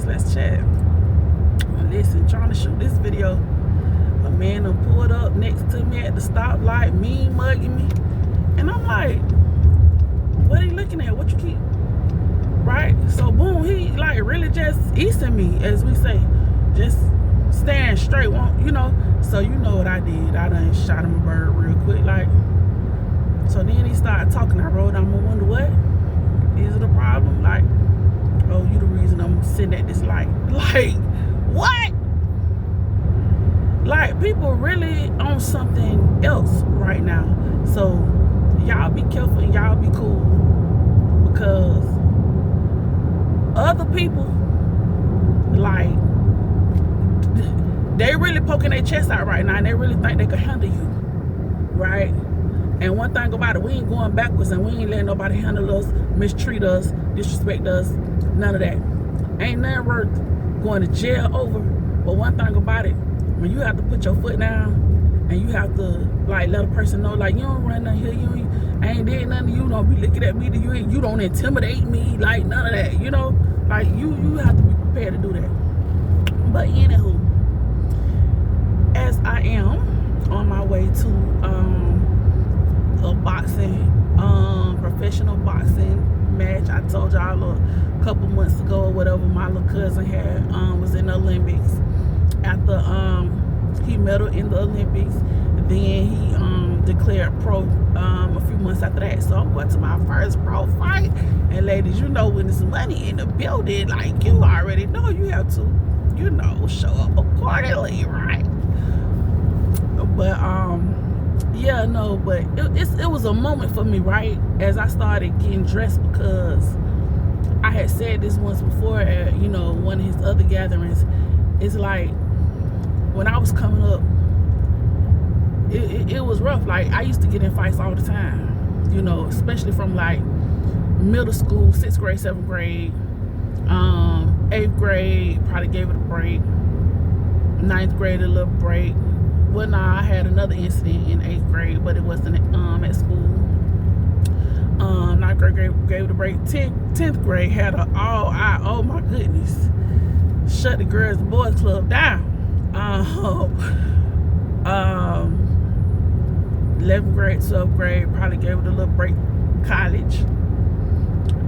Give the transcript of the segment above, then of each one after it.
CHIC-CHAT. Listen, trying to shoot this video. A man done pulled up next to me at the stoplight, mean mugging me. And I'm like, what are you looking at? What you keep? Right? So boom, he like really just easting me, as we say. Just stand straight, you know. So you know what I did. I done shot him a bird real quick, like. So then he started talking. I rolled down. I wonder what? Is it a problem? Like, oh, you the reason I'm sitting at this light. Like, what? Like, people really on something else right now. So y'all be careful and y'all be cool, because other people, like, they really poking their chest out right now, and they really think they can handle you, right? And one thing about it, we ain't going backwards, and we ain't letting nobody handle us, mistreat us, disrespect us, none of that. Ain't nothing worth going to jail over. But one thing about it, when you have to put your foot down and you have to like let a person know, like, you don't run nothing here, I ain't did nothing to you, don't be looking at me, you don't intimidate me, like none of that, you know? Like you have to be prepared to do that. But anywho, as I am on my way to a boxing, professional boxing match. I told y'all a couple months ago or whatever, my little cousin had was in the Olympics. After he medaled in the Olympics, then he declared pro a few months after that. So I'm going to my first pro fight. And ladies, you know, when there's money in the building, like, you already know you have to, you know, show up accordingly, right? But yeah, no, but it was a moment for me, right, as I started getting dressed, because I had said this once before at, you know, one of his other gatherings. It's like, when I was coming up, it was rough. Like, I used to get in fights all the time, you know, especially from like middle school, 6th grade, 7th grade, 8th grade, probably gave it a break, 9th grade a little break. Well, nah, I had another incident in 8th grade, but it wasn't at school. 9th grade gave it a break. 10th grade had an all-out, oh my goodness, shut the girls and boys club down. 11th grade, 12th grade, probably gave it a little break. College,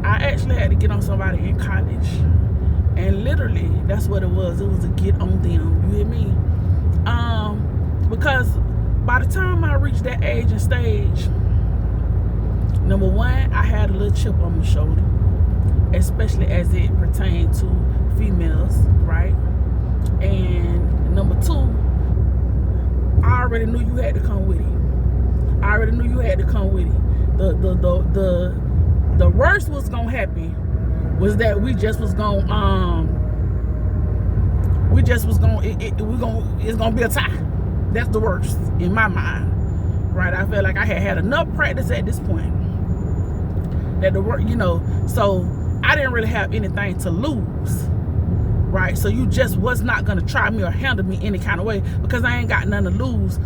I actually had to get on somebody in college, and literally that's what it was. It was a get on them. You hear me? Because by the time I reached that age and stage, number one, I had a little chip on my shoulder, especially as it pertained to females, right? And number two, I already knew you had to come with it. I already knew you had to come with it. The worst was gonna happen was that it's gonna be a tie. That's the worst in my mind, right? I felt like I had enough practice at this point that the work, you know, so I didn't really have anything to lose, right? So you just was not gonna try me or handle me any kind of way, because I ain't got nothing to lose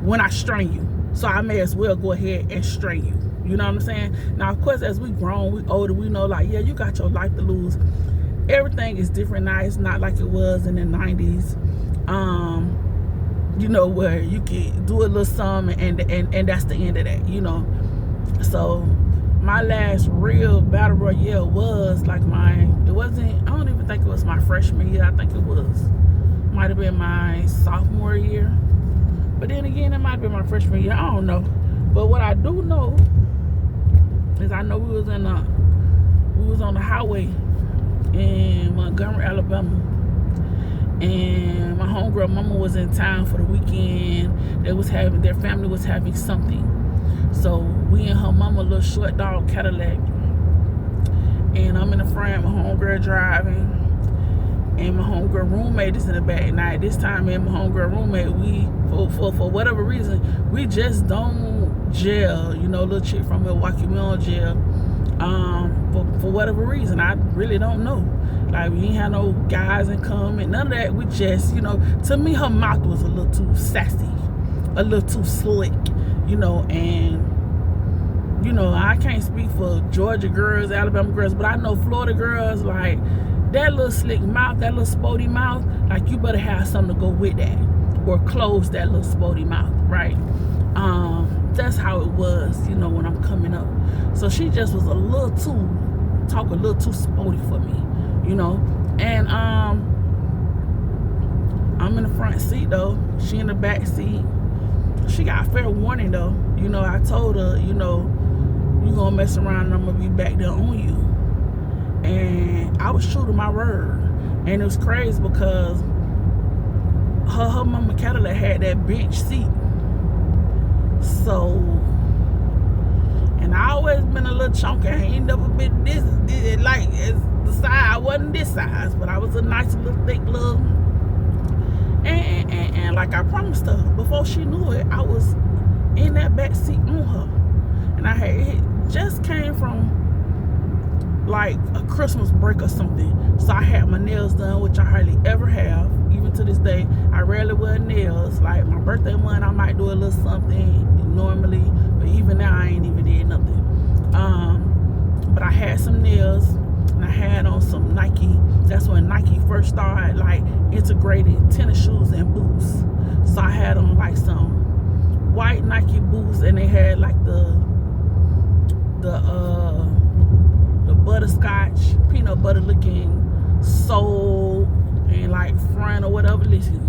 when I strain you. So I may as well go ahead and strain you. You know what I'm saying? Now, of course, as we grown, we older, we know, like, yeah, you got your life to lose. Everything is different now. It's not like it was in the 90s. You know, where you could do a little something and that's the end of that, you know. So my last real battle royale was like I don't even think it was my freshman year. I think might have been my sophomore year. But then again, it might have been my freshman year. I don't know. But what I do know is I know we was on the highway in Montgomery, Alabama. And my homegirl mama was in town for the weekend. Their family was having something. So we and her mama, a little short dog Cadillac. And I'm in the front, my homegirl driving. And my homegirl roommate is in the back. Now at this time, me and my homegirl roommate, we, for whatever reason, we just don't gel. You know, little chick from Milwaukee, we don't gel. For whatever reason, I really don't know. Like, we ain't had no guys in common, none of that. We just, you know, to me, her mouth was a little too sassy, a little too slick, you know. And, you know, I can't speak for Georgia girls, Alabama girls, but I know Florida girls, like, that little slick mouth, that little sporty mouth, like you better have something to go with that, or close that little sporty mouth, right? That's how it was, you know, when I'm coming up. So she just was a little too sporty for me, you know. And I'm in the front seat though, she in the back seat. She got fair warning though, you know. I told her, you know, you gonna mess around and I'm gonna be back there on you. And I was true to my word. And it was crazy because her mama Cadillac had that bench seat. So, and I always been a little chunky. I ain't never been this like as the size. I wasn't this size, but I was a nice little thick little. And like I promised her, before she knew it, I was in that back seat on her. And I had just came from like a Christmas break or something. So I had my nails done, which I hardly ever have. Even to this day, I rarely wear nails. Like my birthday month, I might do a little something normally, but even now I ain't even did nothing. But I had some nails and I had on some Nike. That's when Nike first started like integrating tennis shoes and boots. So I had on like some white Nike boots, and they had like the butterscotch, peanut butter looking sole and like front or whatever. Listen,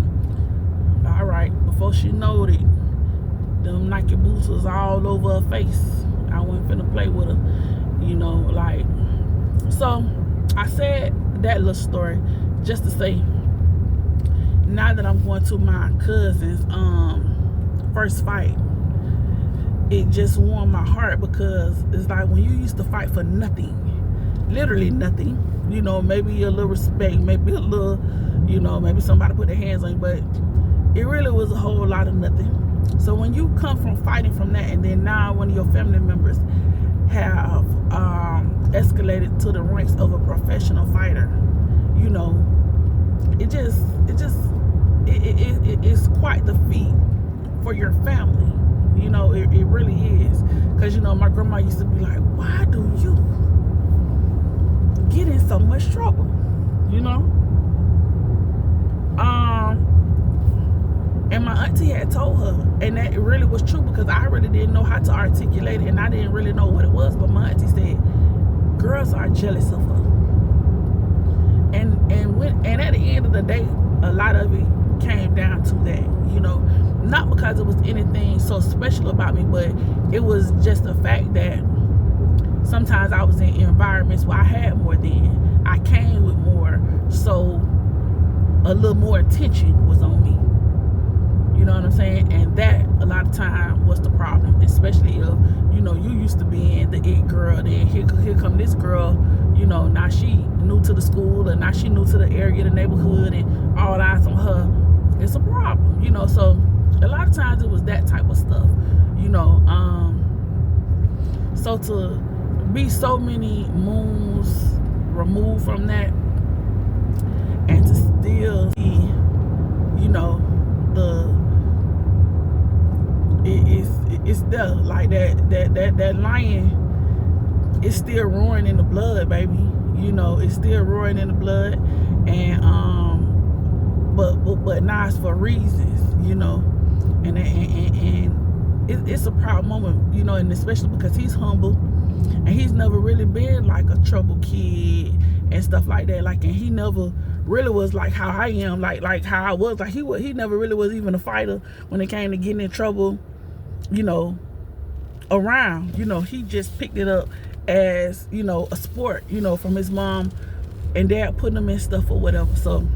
all right, before she knowed it, them Nike boots was all over her face. I wasn't finna play with her, you know, like. So I said that little story just to say, now that I'm going to my cousin's first fight, it just warmed my heart, because it's like when you used to fight for nothing, literally nothing, you know, maybe a little respect, maybe a little, you know, maybe somebody put their hands on you, but it really was a whole lot of nothing. So when you come from fighting from that, and then now one of your family members have escalated to the ranks of a professional fighter, you know, it's quite the feat for your family. You know, it really is. Because, you know, my grandma used to be like, why do you get in so much trouble? You know? And my auntie had told her, and that it really was true, because I really didn't know how to articulate it, and I didn't really know what it was, but my auntie said, girls are jealous of her. And at the end of the day, a lot of it came down to that, you know. Not because it was anything so special about me, but it was just the fact that sometimes I was in environments where I had more than, I came with more, so a little more attention was on me. You know what I'm saying? And that a lot of time was the problem, especially if, you know, you used to being the it girl, then here come this girl, you know, now she new to the school, and now she new to the area, the neighborhood, and all eyes on her. It's a problem, you know. So a lot of times it was that type of stuff, you know. So to be so many moons removed from that, and to still be, you know, it's there, like that lion is still roaring in the blood, baby. You know, it's still roaring in the blood, and but now it's for reasons, you know. And it's a proud moment, you know, and especially because he's humble, and he's never really been like a trouble kid and stuff like that. Like, and he never really was like how I am, like how I was. Like he never really was even a fighter when it came to getting in trouble, you know, around. You know, he just picked it up as, you know, a sport, you know, from his mom and dad putting him in stuff or whatever. So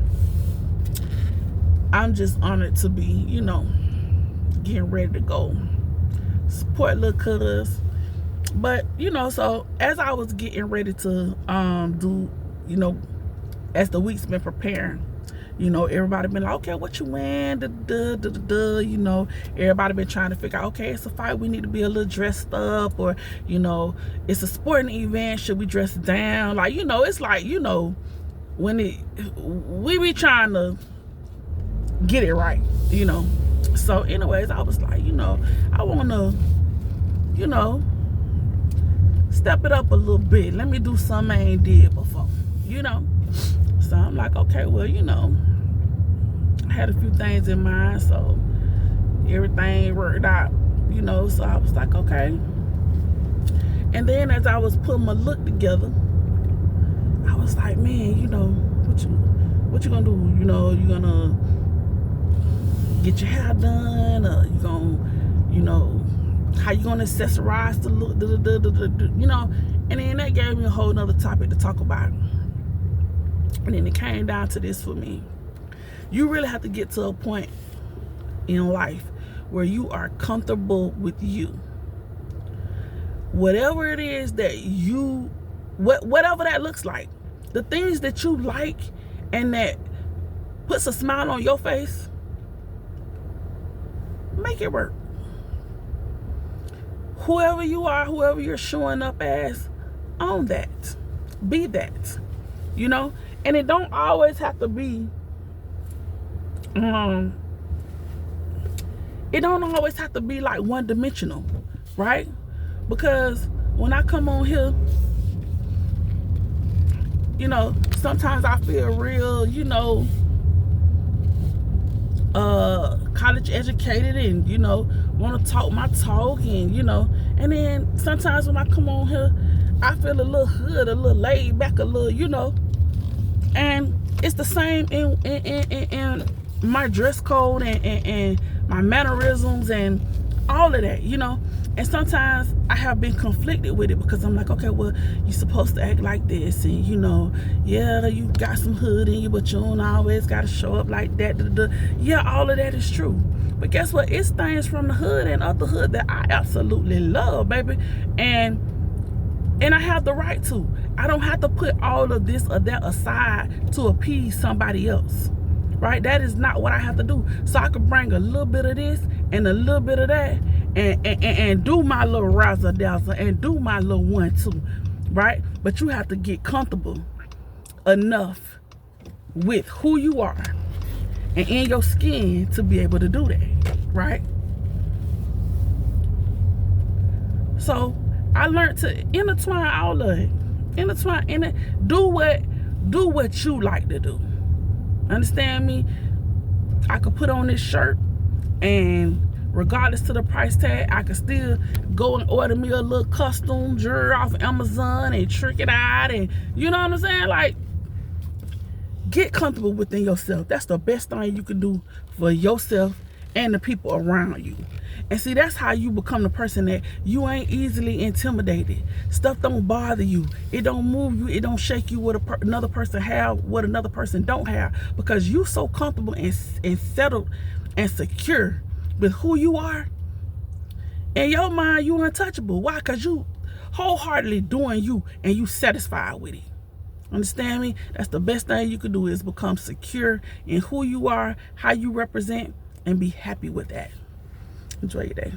I'm just honored to be, you know, getting ready to go support little cuz. But, you know, so as I was getting ready to do, you know, as the week's been preparing, you know, everybody been like, okay, what you wearing? You know, everybody been trying to figure out, okay, it's a fight, we need to be a little dressed up, or, you know, it's a sporting event, should we dress down? Like, you know, it's like, you know, when we be trying to get it right, you know. So anyways, I was like, you know, I want to, you know, step it up a little bit. Let me do something I ain't did before, you know. So I'm like, okay, well, you know, I had a few things in mind, so everything worked out, you know. So I was like, okay. And then as I was putting my look together, I was like, man, you know, what you gonna do? You know, you gonna get your hair done, or you gonna, you know, how you gonna accessorize the look, you know. And then that gave me a whole nother topic to talk about. And then it came down to this for me. You really have to get to a point in life where you are comfortable with you. Whatever it is that you, whatever that looks like, the things that you like and that puts a smile on your face, make it work. Whoever you are, whoever you're showing up as, own that. Be that. You know? And it don't always have to be, it don't always have to be like one-dimensional, right? Because when I come on here, you know, sometimes I feel real, you know, college educated, and, you know, want to talk my talk, and, you know, and then sometimes when I come on here, I feel a little hood, a little laid back, a little, you know. And it's the same in my dress code and my mannerisms and all of that, you know. And sometimes I have been conflicted with it, because I'm like, okay, well, you're supposed to act like this, and, you know, yeah, you got some hood in you, but you don't always got to show up like that. Yeah, all of that is true. But guess what? It's things from the hood and other hood that I absolutely love, baby. And I have the right to. I don't have to put all of this or that aside to appease somebody else, right? That is not what I have to do. So I could bring a little bit of this and a little bit of that, and do my little razzle dazzle and do my little 1-2, right? But you have to get comfortable enough with who you are and in your skin to be able to do that, right? So I learned to intertwine all of it. Do what you like to do. Understand me? I could put on this shirt, and regardless to the price tag, I could still go and order me a little custom jewelry off of Amazon and trick it out, and you know what I'm saying? Like, get comfortable within yourself. That's the best thing you can do for yourself and the people around you. And see, that's how you become the person that you ain't easily intimidated. Stuff don't bother you. It don't move you. It don't shake you what another person have, what another person don't have. Because you so comfortable and settled and secure with who you are. In your mind, you untouchable. Why? Because you wholeheartedly doing you, and you satisfied with it. Understand me? That's the best thing you can do, is become secure in who you are, how you represent, and be happy with that. Enjoy your day.